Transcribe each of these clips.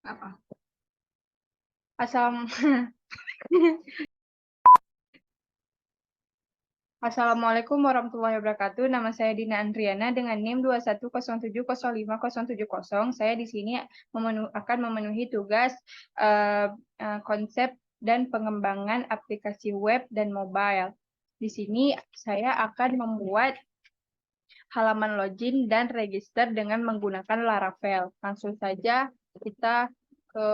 Apa? Assalamualaikum warahmatullahi wabarakatuh. Nama saya Dina Andriana dengan NIM 210705070. Saya di sini akan memenuhi tugas konsep dan pengembangan aplikasi web dan mobile. Di sini saya akan membuat halaman login dan register dengan menggunakan Laravel. Langsung saja kita ke.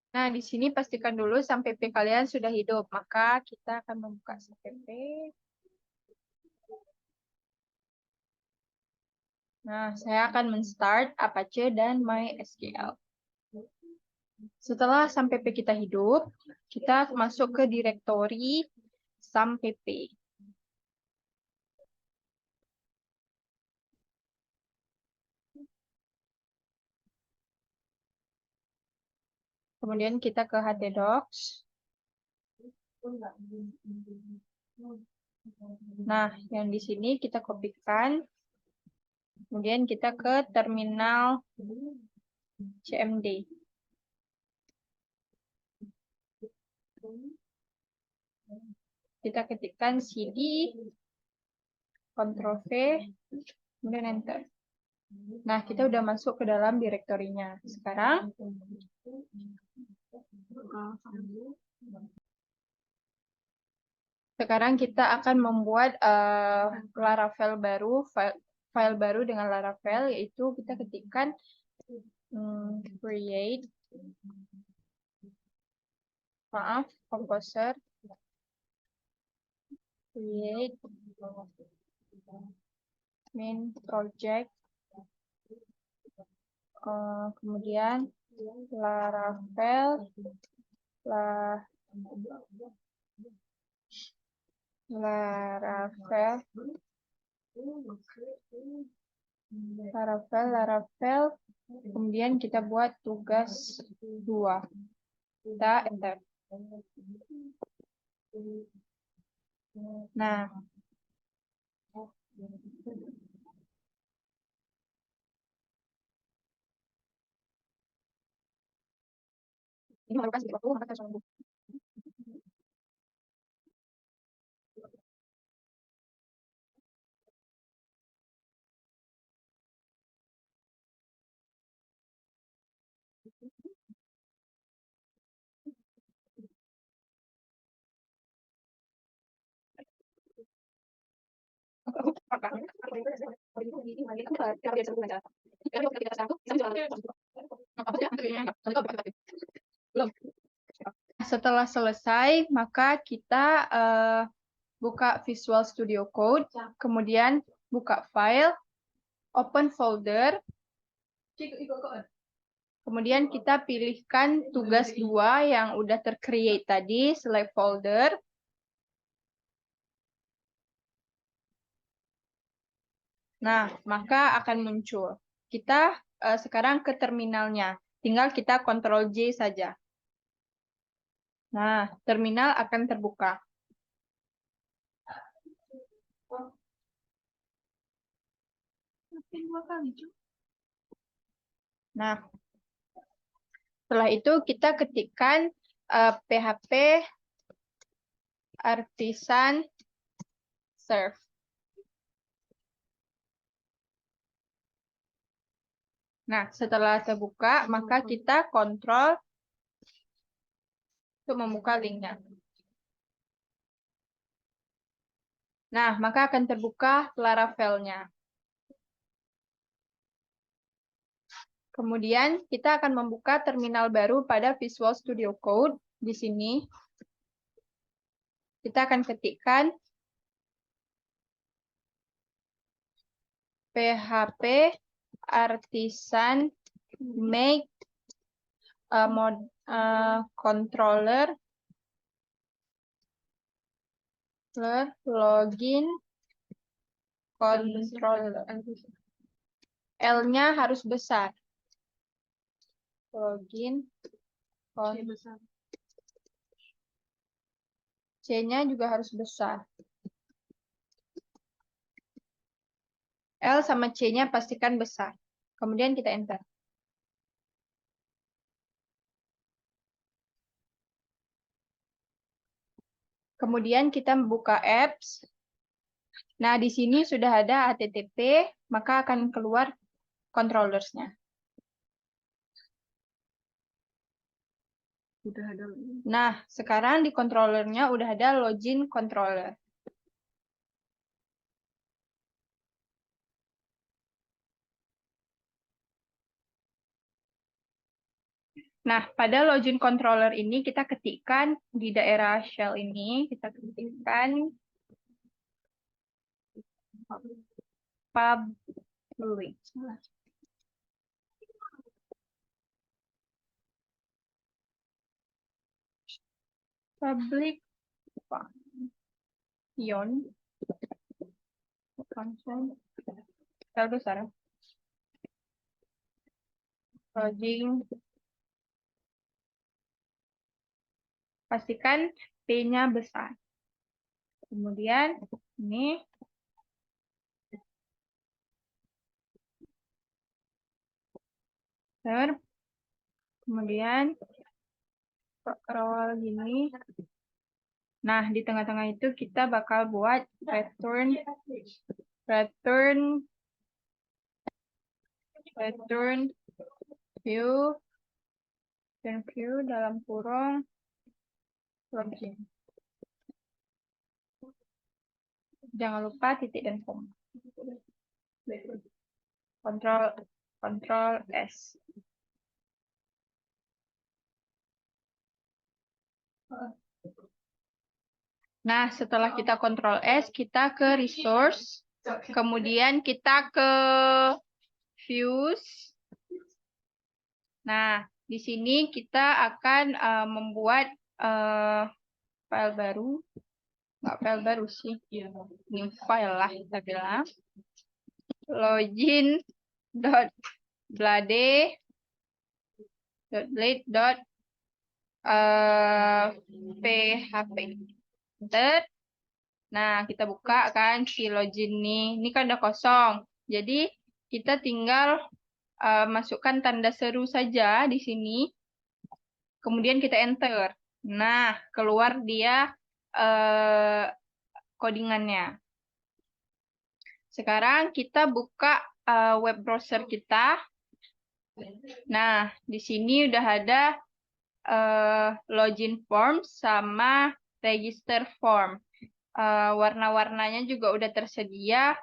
Nah, di sini pastikan dulu sampai P kalian sudah hidup. Maka kita akan membuka sampai. Nah, saya akan men-start Apache dan MySQL. Setelah sampai P kita hidup, kita masuk ke direktori sampai P. Kemudian kita ke htdocs. Nah, yang di sini kita kopikan. Kemudian kita ke terminal CMD. Kita ketikkan cd, Ctrl V, kemudian enter. Nah, kita udah masuk ke dalam direktorinya. Sekarang kita akan membuat Laravel baru, file baru dengan Laravel, yaitu kita ketikkan create, composer, create main project, kemudian Laravel, Laravel, kemudian kita buat tugas 2. Kita enter. Nah, ini memerlukan sedikit waktu, maka kita harus menunggu. Setelah selesai, maka kita buka Visual Studio Code, kemudian buka file, open folder, kemudian kita pilihkan tugas 2 yang udah tercreate tadi, select folder. Nah, maka akan muncul. Kita sekarang ke terminalnya. Tinggal kita Ctrl J saja. Nah, terminal akan terbuka. Nah, setelah itu kita ketikkan PHP Artisan Serve. Nah, setelah terbuka, maka kita kontrol untuk membuka linknya. Nah, maka akan terbuka Laravel-nya. Kemudian, kita akan membuka terminal baru pada Visual Studio Code. Di sini, kita akan ketikkan PHP Artisan make controller login controller. L-nya harus besar. Login. C-nya juga harus besar. L sama C-nya pastikan besar. Kemudian kita enter. Kemudian kita membuka apps. Nah, di sini sudah ada HTTP, maka akan keluar controllers-nya. Nah, sekarang di controllernya udah ada login controller. Nah, pada login controller ini kita ketikkan di daerah shell ini, kita ketikkan public. Public function. Lalu sekarang login. Pastikan P-nya besar. Kemudian ini kemudian scroll gini. Nah, di tengah-tengah itu kita bakal buat return view dalam kurung login. Jangan lupa titik dan koma. Control S. Nah, setelah kita Ctrl S, kita ke resource, kemudian kita ke views. Nah, di sini kita akan membuat file baru. Nggak file baru sih, new file lah kita bilang. Login.blade.php. Nah, kita buka kan si login nih. Ini kan udah kosong. Jadi, kita tinggal masukkan tanda seru saja di sini. Kemudian kita enter. Nah, keluar dia codingannya. Sekarang kita buka web browser kita. Nah, di sini udah ada login form sama register form. Warna-warnanya juga udah tersedia.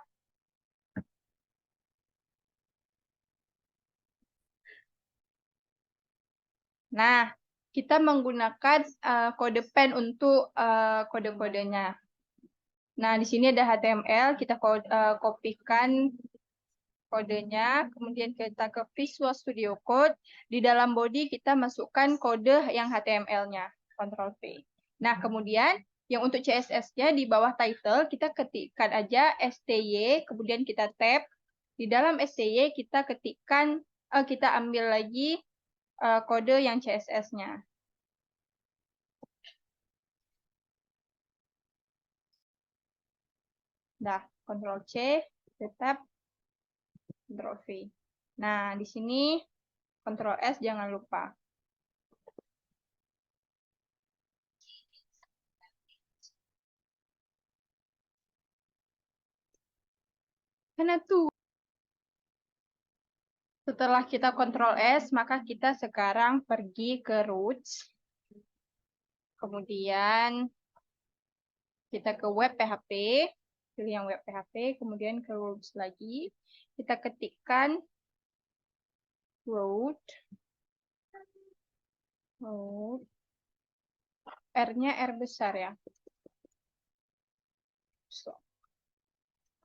Nah, kita menggunakan kode pen untuk kode-kodenya. Nah, di sini ada HTML, kita kopikan kodenya, kemudian kita ke Visual Studio Code. Di dalam body kita masukkan kode yang HTML-nya, Ctrl V. Nah, kemudian yang untuk CSS-nya di bawah title, kita ketikkan aja STY, kemudian kita tab. Di dalam STY kita ketikkan, kita ambil lagi kode yang CSS-nya. Nah, Ctrl C, tetap Ctrl V. Nah, di sini Ctrl S jangan lupa. Karena tuh setelah kita Ctrl S, maka kita sekarang pergi ke roots. Kemudian kita ke web PHP, pilih yang web PHP, kemudian ke roots lagi. Kita ketikkan root. R-nya R besar ya.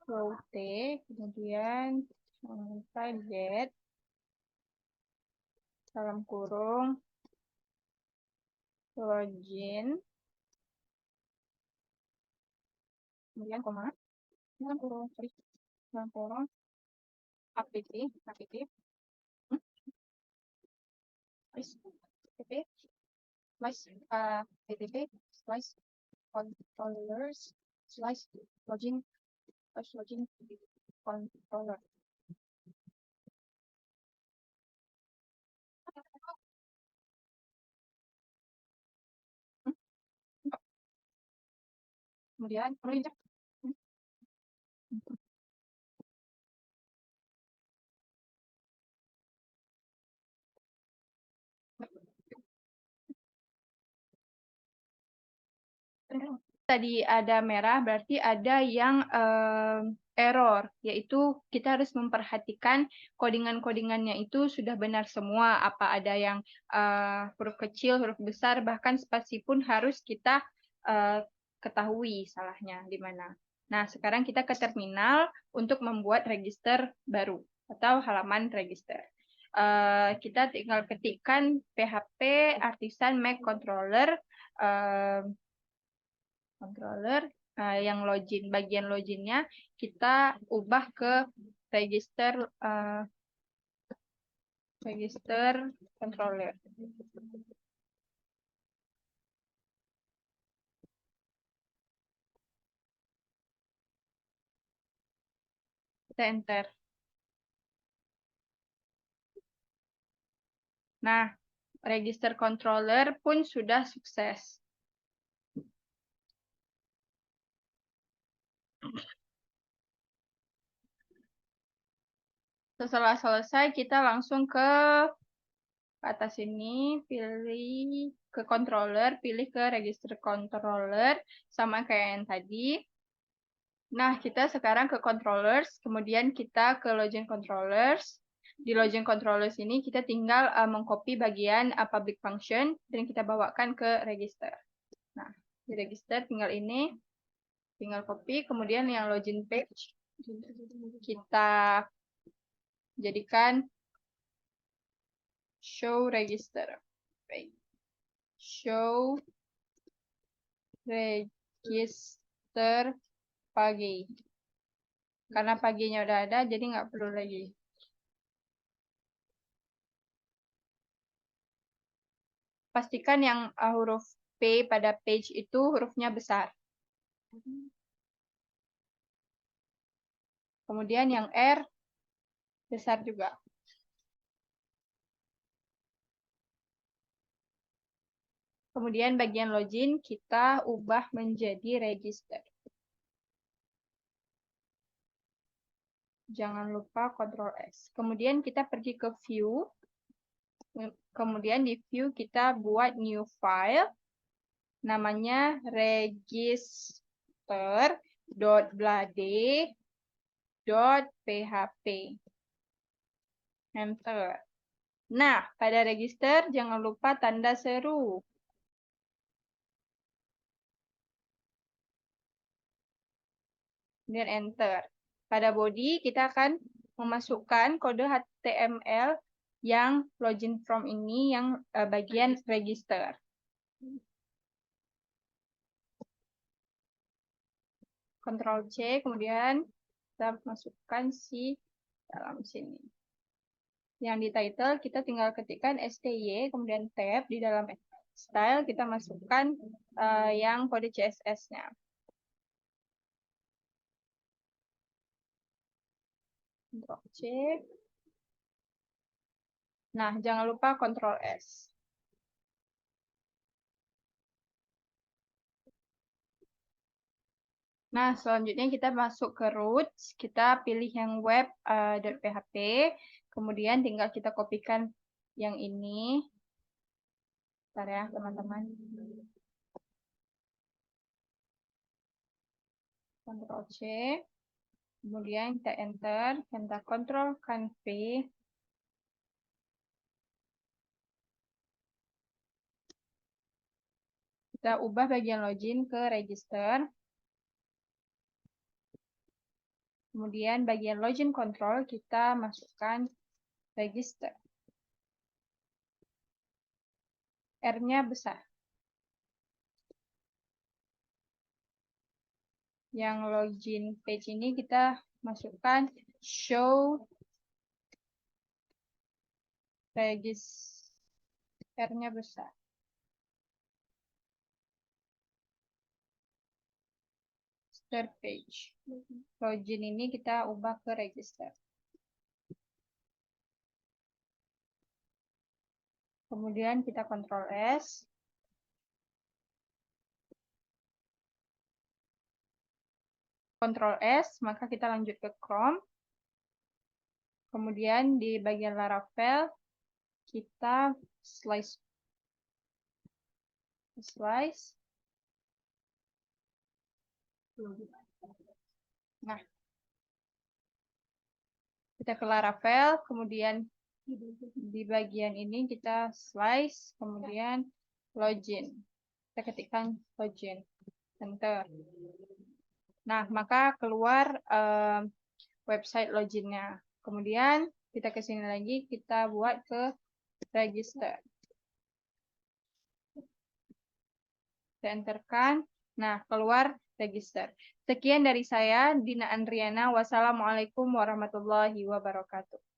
Root T, kemudian Z, dalam kurung, login, kemudian koma, dalam kurung, application, controllers, login, controller. Kemudian tadi ada merah, berarti ada yang error, yaitu kita harus memperhatikan codingan-codingannya itu sudah benar semua, apa ada yang huruf kecil, huruf besar, bahkan spasi pun harus kita ketahui salahnya di mana. Nah, sekarang kita ke terminal untuk membuat register baru atau halaman register. Kita tinggal ketikkan PHP artisan Make Controller yang login, bagian loginnya kita ubah ke register register controller. Kita enter. Nah, register controller pun sudah sukses. Setelah selesai, kita langsung ke atas sini, pilih ke controller, pilih ke register controller, sama kayak yang tadi. Nah, kita sekarang ke controllers, kemudian kita ke login controllers. Di login controllers ini kita tinggal mengcopy bagian public function dan kita bawakan ke register. Nah, di register tinggal ini, tinggal copy, kemudian yang login page kita jadikan show register. Show register pagi. Karena paginya udah ada, jadi nggak perlu lagi. Pastikan yang huruf P pada page itu hurufnya besar. Kemudian yang R besar juga. Kemudian bagian login kita ubah menjadi register. Jangan lupa Ctrl S. Kemudian kita pergi ke view. Kemudian di view kita buat new file. Namanya register.blade.php. Enter. Nah, pada register jangan lupa tanda seru. Kemudian enter. Pada body kita akan memasukkan kode HTML yang login from ini yang bagian register. Ctrl C, kemudian kita masukkan si dalam sini. Yang di title kita tinggal ketikkan STY, kemudian tab di dalam style kita masukkan yang kode CSS-nya. Ctrl C. Nah, jangan lupa Ctrl S. Nah, selanjutnya kita masuk ke roots, kita pilih yang web.php, kemudian tinggal kita kopikan yang ini. Bentar ya, teman-teman. Ctrl C, kemudian kita enter, kita Ctrl V. Kita ubah bagian login ke register. Kemudian bagian login control kita masukkan register. R-nya besar. Yang login page ini kita masukkan show register. R-nya besar. Start page. Login ini kita ubah ke register. Kemudian kita Ctrl S. Ctrl S, maka kita lanjut ke Chrome. Kemudian di bagian Laravel, kita slice. Nah, kita ke Laravel, kemudian di bagian ini kita slice, kemudian login. Kita ketikkan login, enter. Nah, maka keluar website loginnya. Kemudian kita ke sini lagi, kita buat ke register. Kita enterkan. Nah, keluar register. Sekian dari saya, Dina Andriana. Wassalamualaikum warahmatullahi wabarakatuh.